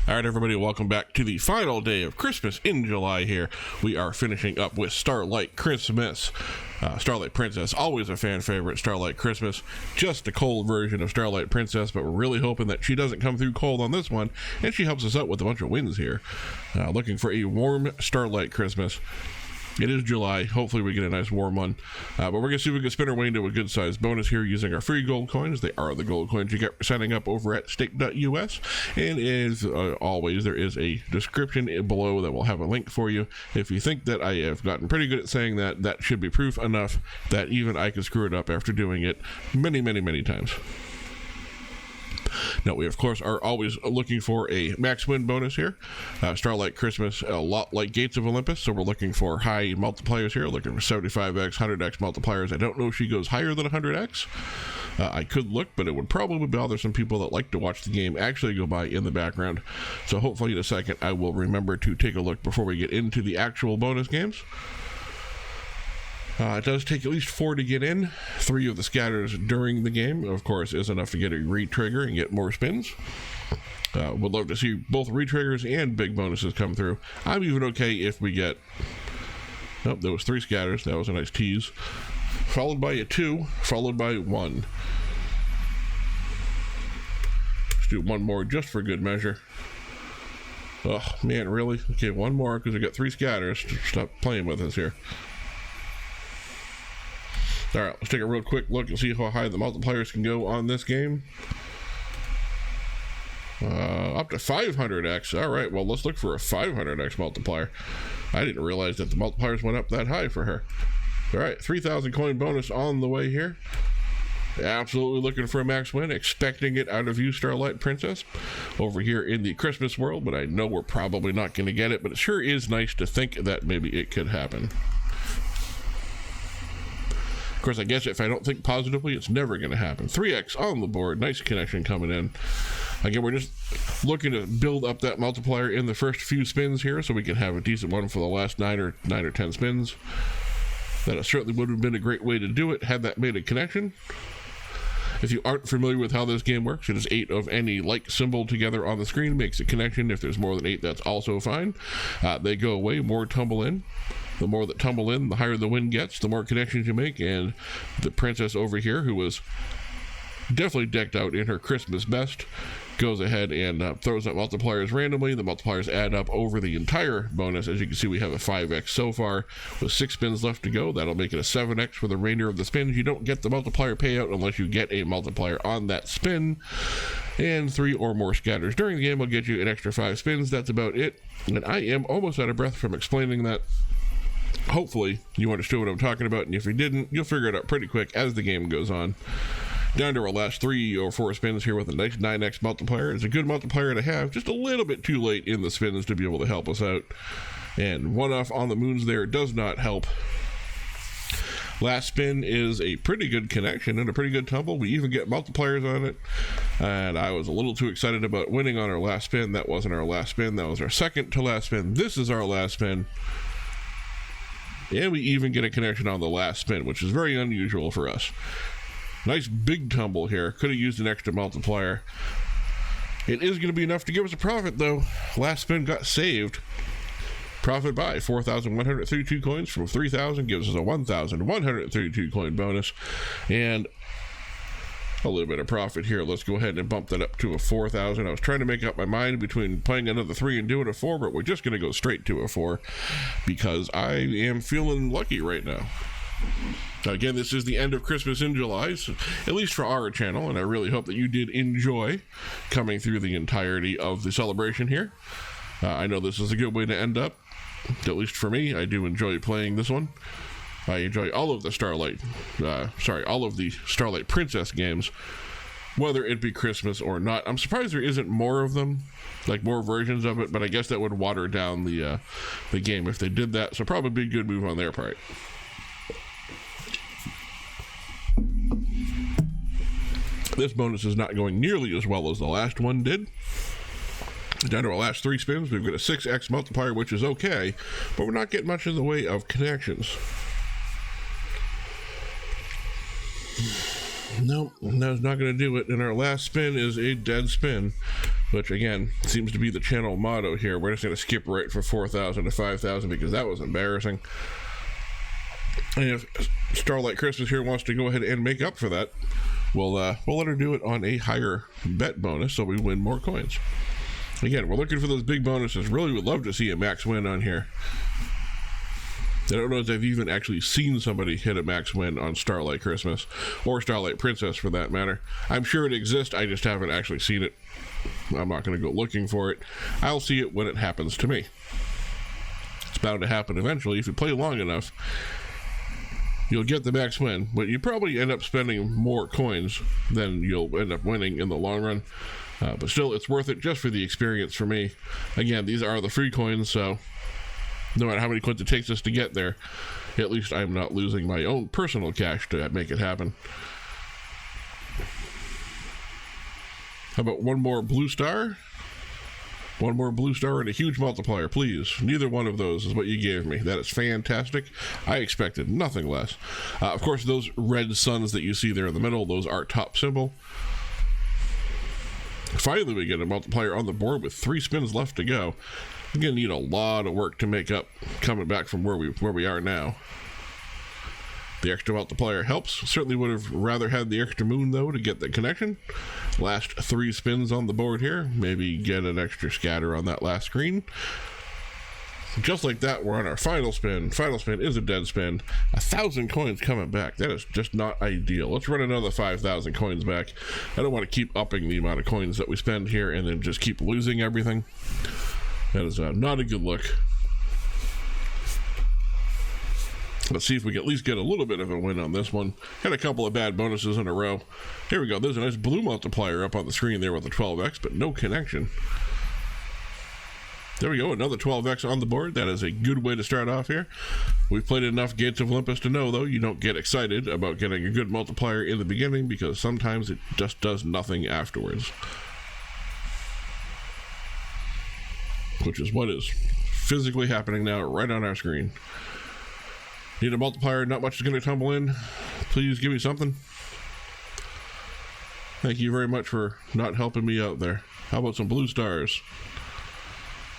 All right, everybody, welcome back to the final day of Christmas in July here. We are finishing up with Starlight Christmas. Starlight Princess, always a fan favorite. Starlight Christmas, just a cold version of Starlight Princess, but we're really hoping that she doesn't come through cold on this one, and she helps us out with a bunch of wins here. Looking for a warm Starlight Christmas. It is July. Hopefully we get a nice warm one. But we're going to see if we can spin our way into a good sized bonus here using our free gold coins. They are the gold coins you get for signing up over at stake.us. And as always, there is a description below that will have a link for you. If you think that I have gotten pretty good at saying that, that should be proof enough that even I can screw it up after doing it many, many, many times. Now, we, of course, are always looking for a max win bonus here. Starlight Christmas, a lot like Gates of Olympus, so we're looking for high multipliers here, looking for 75x, 100x multipliers. I don't know if she goes higher than 100x. I could look, but it would probably bother some people that like to watch the game actually go by in the background. So hopefully in a second I will remember to take a look before we get into the actual bonus games. It does take at least 4 to get in. 3 of the scatters during the game, of course, is enough to get a re-trigger and get more spins. Would love to see both re-triggers and big bonuses come through. I'm even okay if we get... Nope, there was 3 scatters. That was a nice tease. Followed by a 2, followed by 1. Let's do one more just for good measure. Oh, man, really? Okay, one more because I got 3 scatters. Stop playing with us here. All right, let's take a real quick look and see how high the multipliers can go on this game. Up to 500x. All right, well, let's look for a 500x multiplier. I didn't realize that the multipliers went up that high for her. All right, 3,000 coin bonus on the way here. Absolutely looking for a max win, expecting it out of you, Starlight Princess, over here in the Christmas world, but I know we're probably not going to get it, but it sure is nice to think that maybe it could happen. Of course, I guess if I don't think positively, it's never going to happen. 3x on the board. Nice connection coming in. Again, we're just looking to build up that multiplier in the first few spins here so we can have a decent one for the last 9 or 10 spins. That certainly would have been a great way to do it had that made a connection. If you aren't familiar with how this game works, it is 8 of any like symbol together on the screen makes a connection. If there's more than 8, that's also fine. They go away, more tumble in. The more that tumble in, the higher the win gets, the more connections you make. And the princess over here, who was definitely decked out in her Christmas best, goes ahead and throws up multipliers randomly. The multipliers add up over the entire bonus. As you can see, we have a 5x so far with 6 spins left to go. That'll make it a 7x for the remainder of the spins. You don't get the multiplier payout unless you get a multiplier on that spin. And 3 or more scatters during the game will get you an extra 5 spins. That's about it. And I am almost out of breath from explaining that. Hopefully you understood what I'm talking about, and if you didn't, you'll figure it out pretty quick as the game goes on. Down to our last 3 or 4 spins here with a nice 9x multiplier. It's a good multiplier to have, just a little bit too late in the spins to be able to help us out. And 1 off on the moons there does not help. Last spin is a pretty good connection and a pretty good tumble. We even get multipliers on it. And I was a little too excited about winning on our last spin. That wasn't our last spin. That was our second to last spin. This is our last spin. And we even get a connection on the last spin, which is very unusual for us. Nice big tumble here. Could have used an extra multiplier. It is going to be enough to give us a profit, though. Last spin got saved. Profit by 4,132 coins from 3,000 gives us a 1,132 coin bonus. And a little bit of profit here. Let's go ahead and bump that up to a 4,000. I was trying to make up my mind between playing another 3 and doing a 4, but we're just going to go straight to a 4 because I am feeling lucky right now. Again, this is the end of Christmas in July, so at least for our channel, and I really hope that you did enjoy coming through the entirety of the celebration here. I know this is a good way to end up, at least for me. I do enjoy playing this one. I enjoy all of the all of the Starlight Princess games, whether it be Christmas or not. I'm surprised there isn't more of them, like more versions of it, but I guess that would water down the game if they did that, so probably be a good move on their part. This bonus is not going nearly as well as the last one did. Down to our last 3 spins, we've got a 6x multiplier, which is okay, but we're not getting much in the way of connections. Nope, that's not going to do it. And our last spin is a dead spin. which again seems to be the channel motto here. We're just going to skip right from 4,000 to 5,000 because that was embarrassing. And if Starlight Christmas here wants to go ahead and make up for that, we'll let her do it on a higher bet bonus so we win more coins. Again, we're looking for those big bonuses. Really would love to see a max win on here. I don't know if I've even actually seen somebody hit a max win on Starlight Christmas, or Starlight Princess for that matter. I'm sure it exists, I just haven't actually seen it. I'm not going to go looking for it. I'll see it when it happens to me. It's bound to happen eventually. If you play long enough, you'll get the max win, but you probably end up spending more coins than you'll end up winning in the long run. But still, it's worth it just for the experience for me. Again, these are the free coins, so no matter how many coins it takes us to get there, at least I'm not losing my own personal cash to make it happen. How about one more blue star? One more blue star and a huge multiplier, please. Neither one of those is what you gave me. That is fantastic. I expected nothing less. Of course, those red suns that you see there in the middle, those are top symbol. Finally, we get a multiplier on the board with 3 spins left to go. We're going to need a lot of work to make up coming back from where we are now. The extra multiplier helps. Certainly would have rather had the extra moon, though, to get the connection. Last 3 spins on the board here. Maybe get an extra scatter on that last screen. Just like that, we're on our final spin. Final spin is a dead spin. 1,000 coins coming back. That is just not ideal. Let's run another 5,000 coins back. I don't want to keep upping the amount of coins that we spend here and then just keep losing everything. That is not a good look. Let's see if we can at least get a little bit of a win on this one. Had a couple of bad bonuses in a row. Here we go. There's a nice blue multiplier up on the screen there with the 12x, but no connection. There we go, another 12x on the board. That is a good way to start off here. We've played enough Gates of Olympus to know, though, you don't get excited about getting a good multiplier in the beginning because sometimes it just does nothing afterwards. Which is what is physically happening now right on our screen. Need a multiplier, not much is going to tumble in. Please give me something. Thank you very much for not helping me out there. How about some blue stars?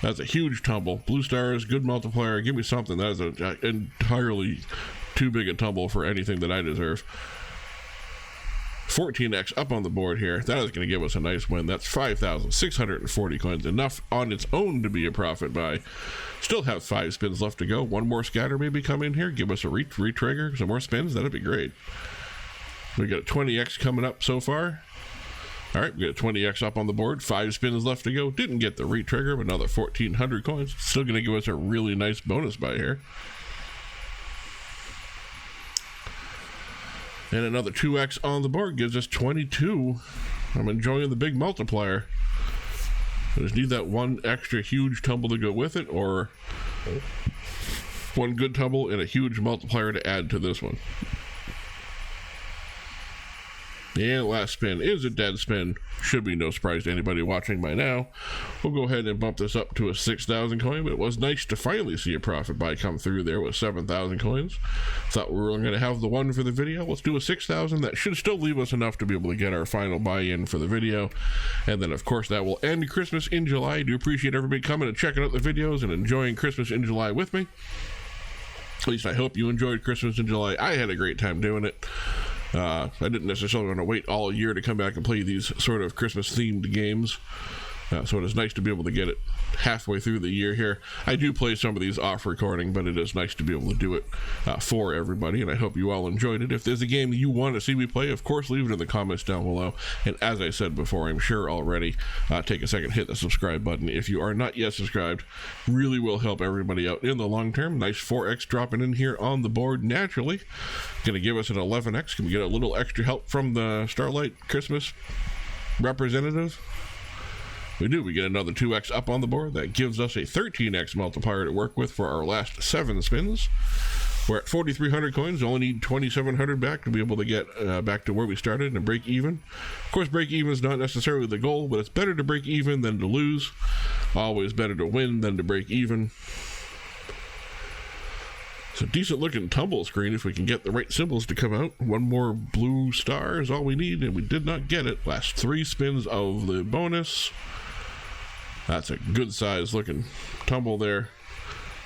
That's a huge tumble. Blue stars, good multiplier. Give me something. That is entirely too big a tumble for anything that I deserve. 14x up on the board here. That is going to give us a nice win. That's 5,640 coins. Enough on its own to be a profit buy. Still have 5 spins left to go. One more scatter maybe come in here. Give us a re-trigger. Some more spins. That'd be great. We got a 20x coming up so far. All right, we got 20x up on the board. 5 spins left to go. Didn't get the re-trigger, but another 1,400 coins. Still going to give us a really nice bonus buy here. And another 2x on the board gives us 22. I'm enjoying the big multiplier. I just need that one extra huge tumble to go with it, or one good tumble and a huge multiplier to add to this one. And last spin is a dead spin. Should be no surprise to anybody watching by now. We'll go ahead and bump this up to a 6,000 coin, but it was nice to finally see a profit buy come through there with 7,000 coins. Thought we were going to have the one for the video. Let's do a 6,000. That should still leave us enough to be able to get our final buy-in for the video. And then, of course, that will end Christmas in July. I do appreciate everybody coming and checking out the videos and enjoying Christmas in July with me. At least I hope you enjoyed Christmas in July. I had a great time doing it. I didn't necessarily want to wait all year to come back and play these sort of Christmas-themed games. So it is nice to be able to get it halfway through the year here. I do play some of these off recording, but it is nice to be able to do it for everybody, and I hope you all enjoyed it. If there's a game that you want to see me play, of course, leave it in the comments down below. And as I said before, I'm sure already, take a second, hit the subscribe button. If you are not yet subscribed, really will help everybody out in the long term. Nice 4x dropping in here on the board naturally. Going to give us an 11x. Can we get a little extra help from the Starlight Christmas representative? We do. We get another 2x up on the board. That gives us a 13x multiplier to work with for our last 7 spins. We're at 4,300 coins. Only need 2,700 back to be able to get back to where we started and break even. Of course, break even is not necessarily the goal, but it's better to break even than to lose. Always better to win than to break even. It's a decent looking tumble screen if we can get the right symbols to come out. One more blue star is all we need, and we did not get it. Last 3 spins of the bonus. That's a good size looking tumble there.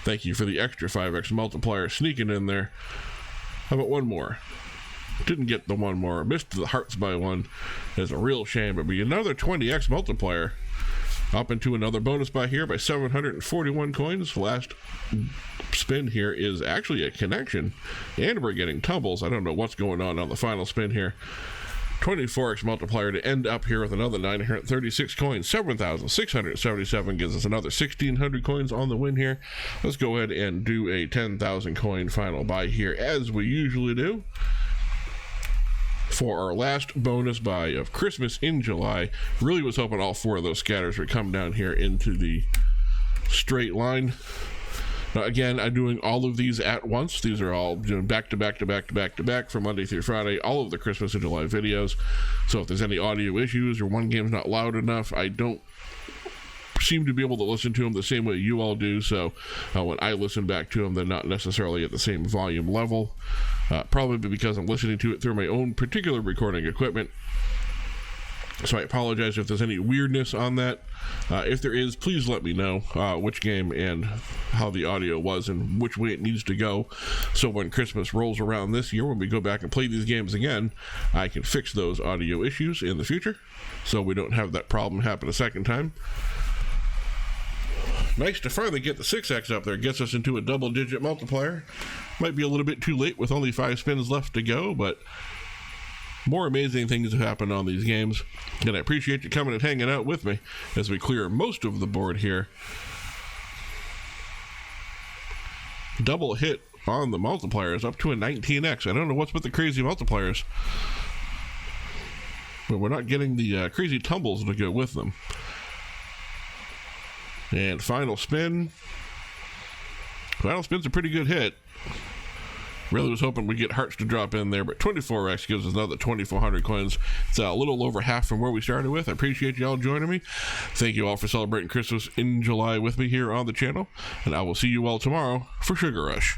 Thank you for the extra 5x multiplier sneaking in there. How about one more? Didn't get the one more. Missed the hearts by one. It's a real shame. But be another 20x multiplier. Up into another bonus buy here by 741 coins. Last spin here is actually a connection. And we're getting tumbles. I don't know what's going on the final spin here. 24x multiplier to end up here with another 936 coins. 7,677 gives us another 1,600 coins on the win here. Let's go ahead and do a 10,000 coin final buy here, as we usually do, for our last bonus buy of Christmas in July. Really was hoping all four of those scatters would come down here into the straight line. Now, again, I'm doing all of these at once. These are all doing back to back to back to back to back from Monday through Friday, all of the Christmas in July videos. So if there's any audio issues or one game's not loud enough, I don't seem to be able to listen to them the same way you all do. So when I listen back to them, they're not necessarily at the same volume level. Probably because I'm listening to it through my own particular recording equipment. So I apologize if there's any weirdness on that. If there is, please let me know which game and how the audio was and which way it needs to go. So when Christmas rolls around this year, when we go back and play these games again, I can fix those audio issues in the future so we don't have that problem happen a second time. Nice to finally get the 6x up there. Gets us into a double-digit multiplier. Might be a little bit too late with only 5 spins left to go, but more amazing things have happened on these games, and I appreciate you coming and hanging out with me as we clear most of the board here. Double hit on the multipliers, up to a 19x. I don't know what's with the crazy multipliers, but we're not getting the crazy tumbles to go with them. And final spin. Final spin's a pretty good hit. Really was hoping we'd get hearts to drop in there, but 24x gives us another 2,400 coins. It's a little over half from where we started with. I appreciate you all joining me. Thank you all for celebrating Christmas in July with me here on the channel, and I will see you all tomorrow for Sugar Rush.